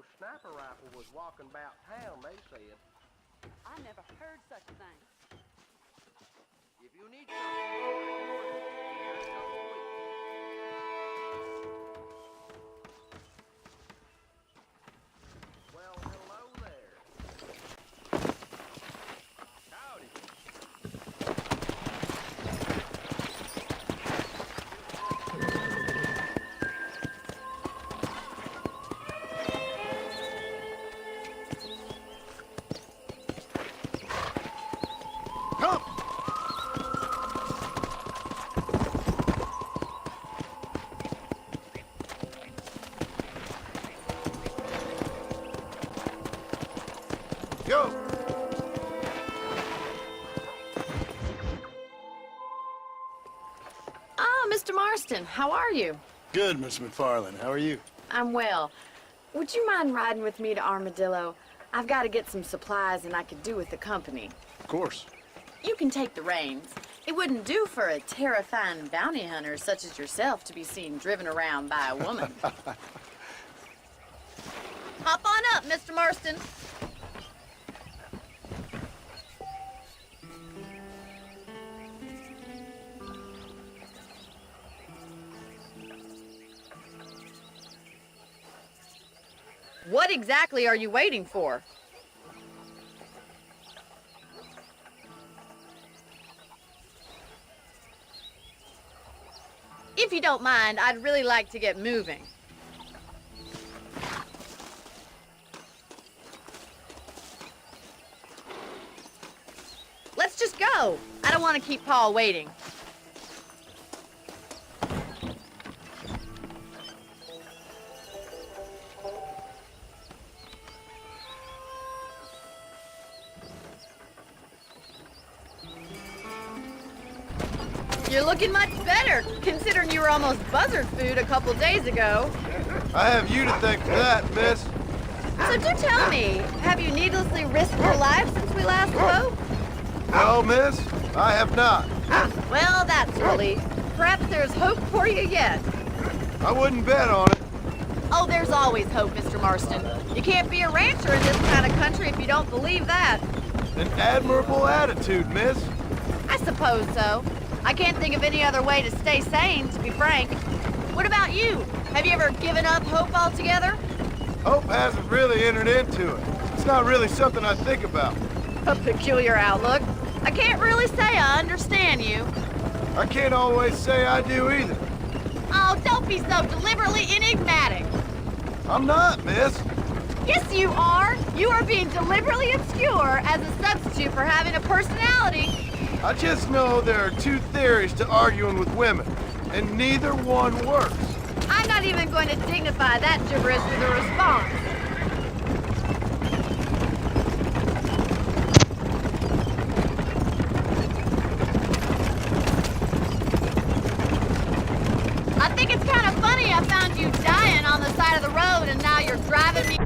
K.A.A.L sniper rifle was walking about town, they said. I never heard such a thing. If you need something, here in a couple of weeks. Well, hello there. Howdy. Come! Go! Ah, Mr. Marston, how are you? Good, Miss McFarland. How are you? I'm well. Would you mind riding with me to Armadillo? I've got to get some supplies and I could do with the company. Of course. You can take the reins. It wouldn't do for a terrifying bounty hunter such as yourself to be seen driven around by a woman. Hop on up, Mr. Marston. What exactly are you waiting for? If you don't mind, I'd really like to get moving. Let's just go. I don't want to keep Paul waiting. You're looking much better, considering you were almost buzzard food a couple days ago. I have you to thank for that, miss. So do tell me, have you needlessly risked your life since we last spoke? No, miss, I have not. Well, that's a relief. Perhaps there's hope for you yet. I wouldn't bet on it. Oh, there's always hope, Mr. Marston. You can't be a rancher in this kind of country if you don't believe that. An admirable attitude, miss. I suppose so. I can't think of any other way to stay sane, to be frank. What about you? Have you ever given up hope altogether? Hope hasn't really entered into it. It's not really something I think about. A peculiar outlook. I can't really say I understand you. I can't always say I do either. Oh, don't be so deliberately enigmatic. I'm not, miss. Yes, you are. You are being deliberately obscure as a substitute for having a personality. I just know there are two theories to arguing with women, and neither one works. I'm not even going to dignify that gibberish with a response. I think it's kind of funny I found you dying on the side of the road and now you're driving me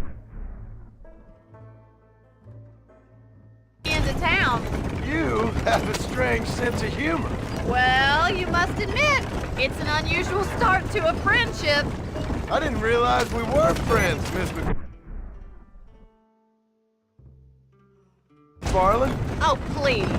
into town. You have a strange sense of humor. Well, you must admit, it's an unusual start to a friendship. I didn't realize we were friends, Miss McFarland. Oh, please.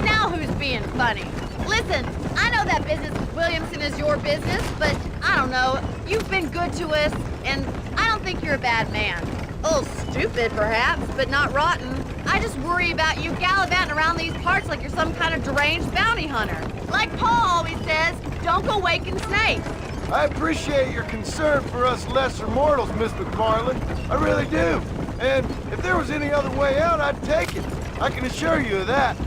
Now who's being funny? Listen, I know that business with Williamson is your business, but I don't know. You've been good to us, and I don't think you're a bad man. A little stupid, perhaps, but not rotten. I just worry about you gallivanting around these parts like you're some kind of deranged bounty hunter. Like Paul always says, don't go waking snakes. I appreciate your concern for us lesser mortals, Miss McFarland. I really do. And if there was any other way out, I'd take it. I can assure you of that.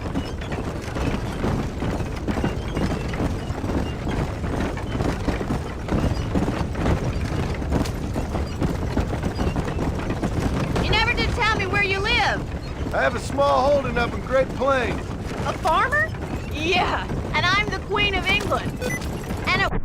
You never did tell me where you live. I have a small holding up in Great Plains. A farmer? Yeah, and I'm the Queen of England. And at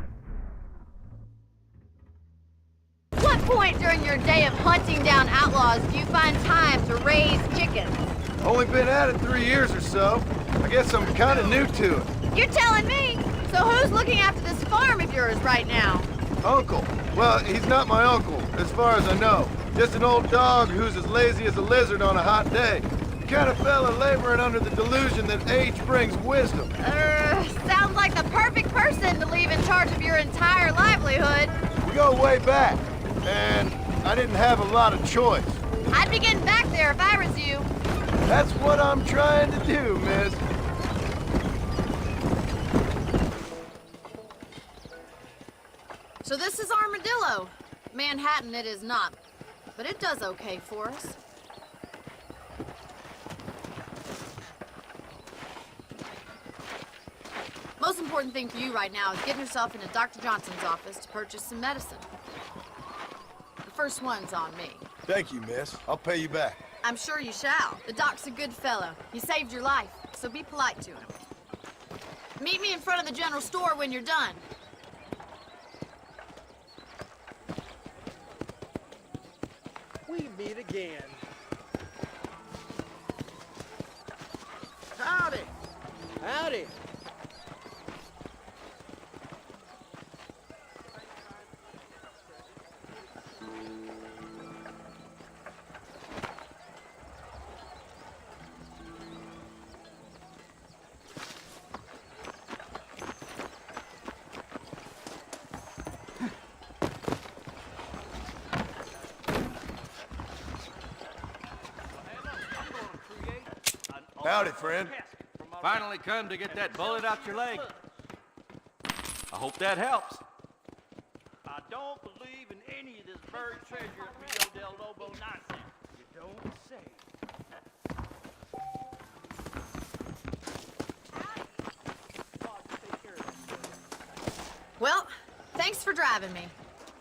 what point during your day of hunting down outlaws do you find time to raise chickens? Only been at it 3 years or so. I guess I'm kind of new to it. You're telling me? So who's looking after this farm of yours right now? Uncle. Well, he's not my uncle, as far as I know. Just an old dog who's as lazy as a lizard on a hot day. The kind of fella laboring under the delusion that age brings wisdom. Sounds like the perfect person to leave in charge of your entire livelihood. We go way back, and I didn't have a lot of choice. I'd be getting back there if I was you. That's what I'm trying to do, miss. So this is Armadillo. Manhattan it is not, but it does okay for us. Most important thing for you right now is getting yourself into Dr. Johnson's office to purchase some medicine. The first one's on me. Thank you, miss. I'll pay you back. I'm sure you shall. The doc's a good fellow. He saved your life, so be polite to him. Meet me in front of the general store when you're done. We meet again. Howdy. Howdy. Howdy, friend. Finally come to get that bullet out your leg. I hope that helps. I don't believe in any of this buried treasure at Rio del Lobo nonsense. You don't say. Well, thanks for driving me.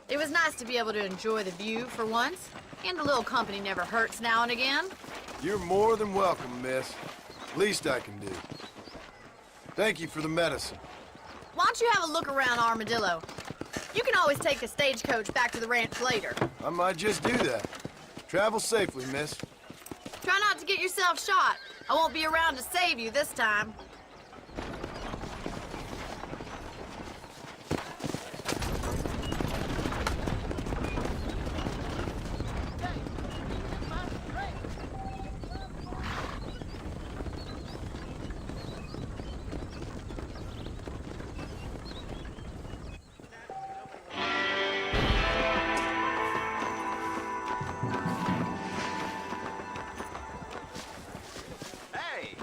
It was nice to be able to enjoy the view for once, and a little company never hurts now and again. You're more than welcome, miss. Least I can do. Thank you for the medicine. Why don't you have a look around Armadillo? You can always take a stagecoach back to the ranch later. I might just do that. Travel safely, miss. Try not to get yourself shot. I won't be around to save you this time. Hey.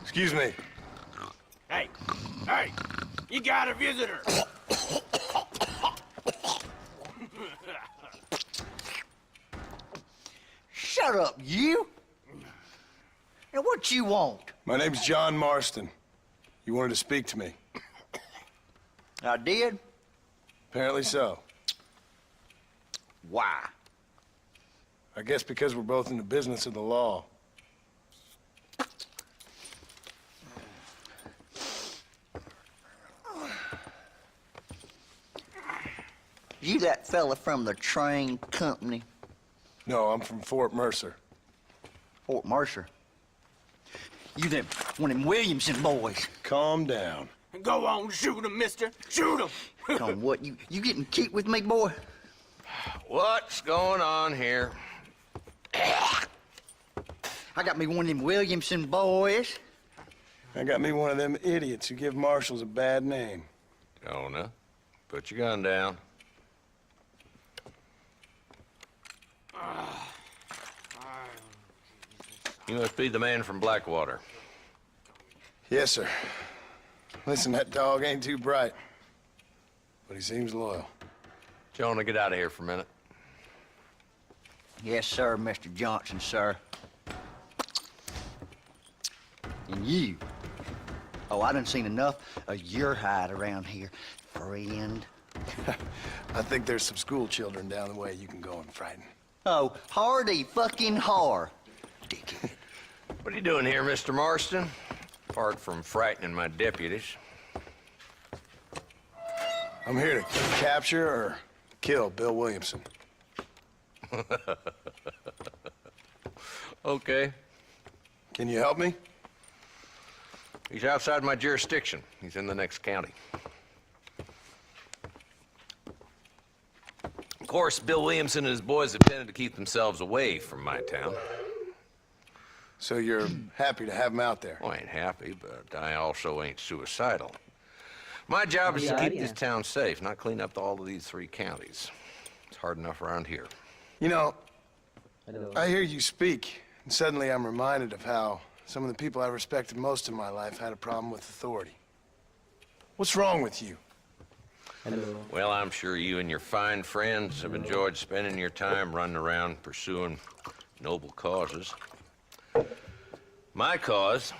Excuse me. Hey, hey, you got a visitor. Shut up, you! Now, what you want? My name's John Marston. You wanted to speak to me. I did? Apparently so. Why? I guess because we're both in the business of the law. You that fella from the train company? No, I'm from Fort Mercer. Fort Mercer? You them, one of them Williamson boys. Calm down. Go on, shoot him, mister. Shoot him. Come on, what, you getting cute with me, boy? What's going on here? I got me one of them Williamson boys. I got me one of them idiots who give marshals a bad name. Jonah, put your gun down. You must be the man from Blackwater. Yes, sir. Listen, that dog ain't too bright, but he seems loyal. Jonah, get out of here for a minute. Yes, sir, Mr. Johnson, sir. And you. Oh, I done seen enough of your hide around here, friend. I think there's some school children down the way you can go and frighten. Oh, hardy fucking har. Dickhead. What are you doing here, Mr. Marston? Apart from frightening my deputies. I'm here to capture or kill Bill Williamson. Okay. Can you help me? He's outside my jurisdiction. He's in the next county. Of course, Bill Williamson and his boys have tended to keep themselves away from my town. So you're happy to have him out there? Well, I ain't happy, but I also ain't suicidal. My job is to keep this town safe, not clean up all of these 3 counties. It's hard enough around here. You know, I hear you speak, and suddenly I'm reminded of how some of the people I respected most in my life had a problem with authority. What's wrong with you? Well, I'm sure you and your fine friends have enjoyed spending your time running around pursuing noble causes. My cause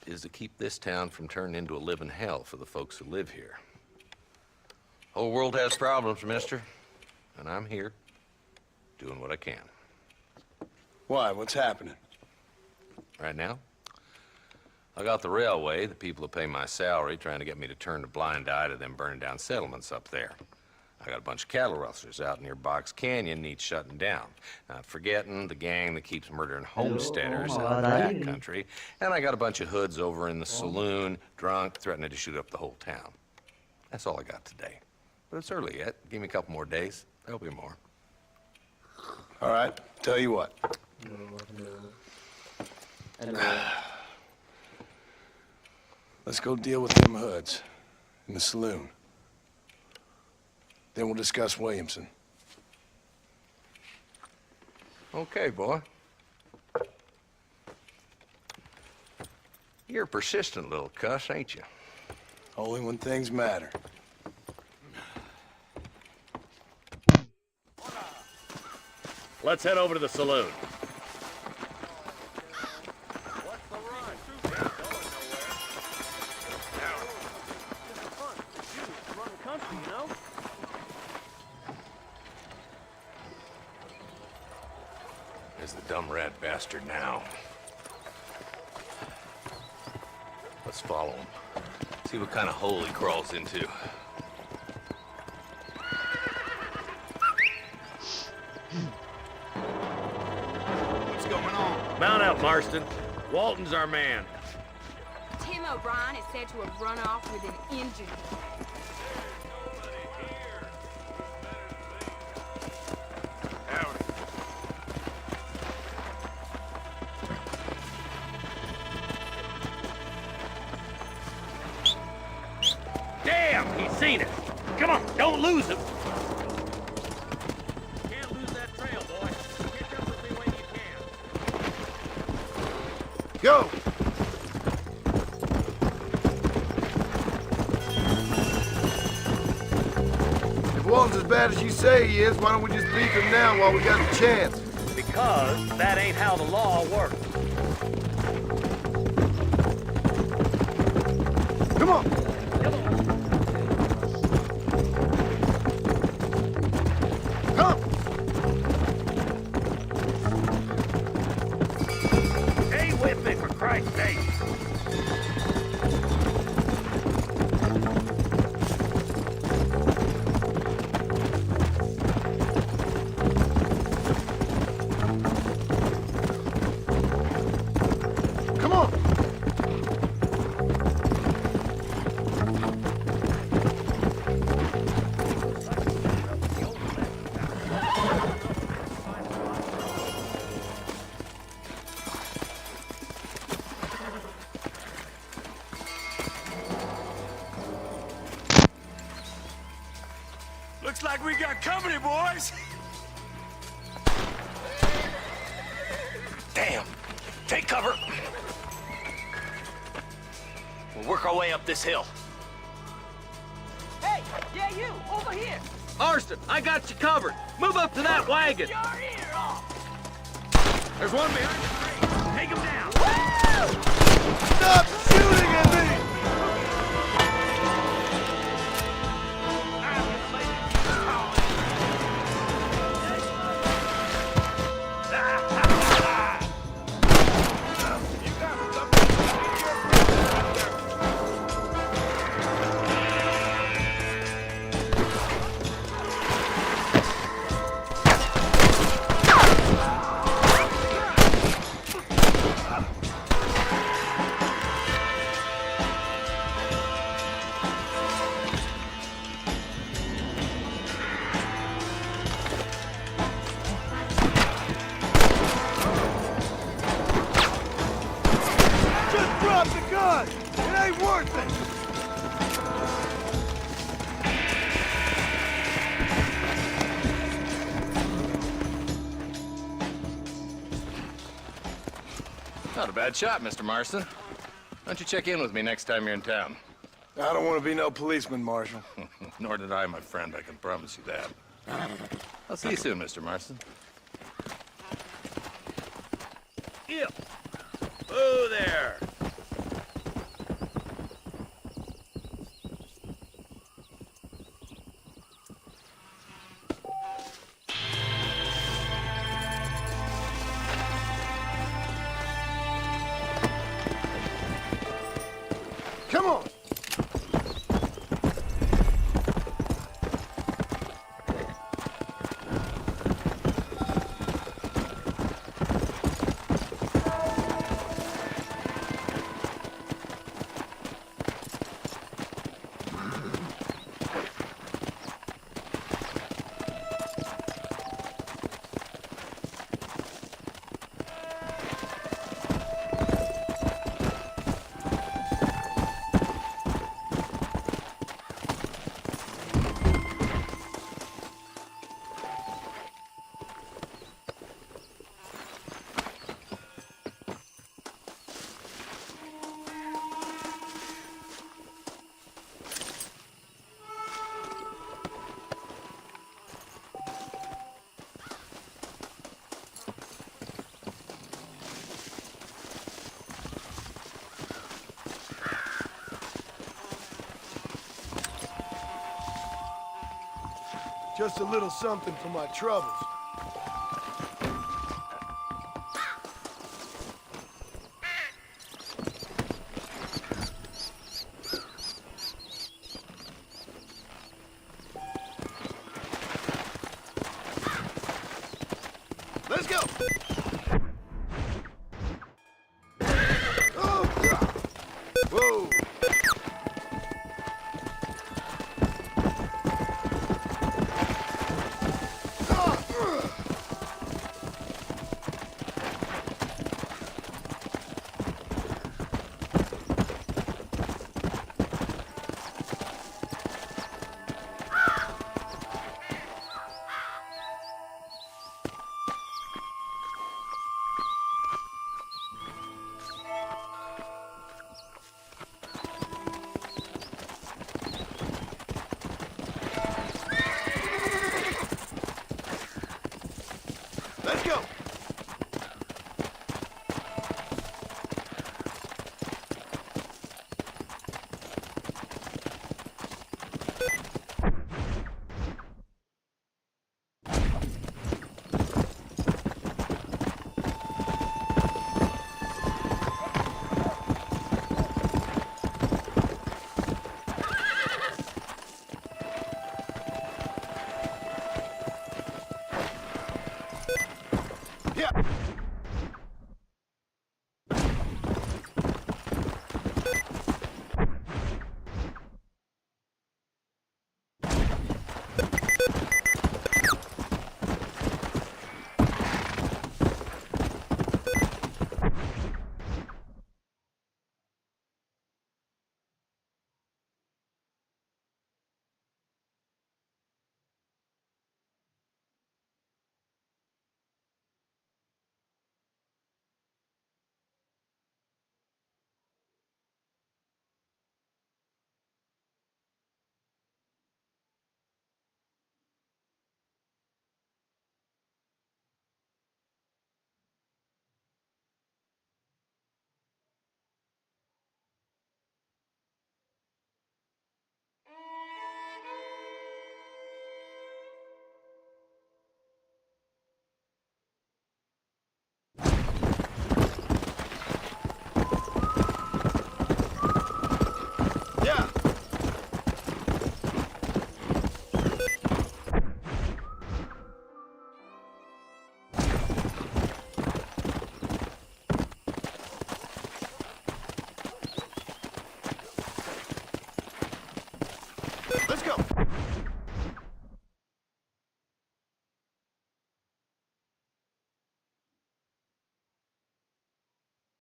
is to keep this town from turning into a living hell for the folks who live here. Whole world has problems, mister, and I'm here doing what I can. Why? What's happening? Right now, I got the railway, the people who pay my salary, trying to get me to turn a blind eye to them burning down settlements up there. I got a bunch of cattle rustlers out near Box Canyon needs shutting down. Not forgetting the gang that keeps murdering homesteaders out in the back country. And I got a bunch of hoods over in the saloon, drunk, threatening to shoot up the whole town. That's all I got today. But it's early yet. Give me a couple more days. There'll be more. All right, tell you what. Let's go deal with them hoods in the saloon. Then we'll discuss Williamson. Okay, boy. You're a persistent little cuss, ain't you? Only when things matter. Let's head over to the saloon. What's the run? Going nowhere. This is fun. You run the country, you know? There's the dumb rat bastard now. Let's follow him. See what kind of hole he crawls into. What's going on? Mount out, Marston. Walton's our man. Tim O'Brien is said to have run off with an injured. Damn, he's seen it. Come on, don't lose him. Can't lose that trail, boy. Catch up with me when you can. Go! If Walton's as bad as you say he is, why don't we just beat him now while we got the chance? Because that ain't how the law works. Come on! Come! Stay with me, for Christ's sake. Come on! Looks like we got company, boys. Damn! Take cover! We'll work our way up this hill. Hey, yeah, you, over here. Marston, I got you covered. Move up to that wagon. Your ear off. There's one behind you. Take him down. Stop shooting at me! ain't worth it! Not a bad shot, Mr. Marston. Why don't you check in with me next time you're in town? I don't want to be no policeman, Marshal. Nor did I, my friend. I can promise you that. I'll see you soon, Mr. Marston. Yeah. Oh, there. Come on! Just a little something for my troubles.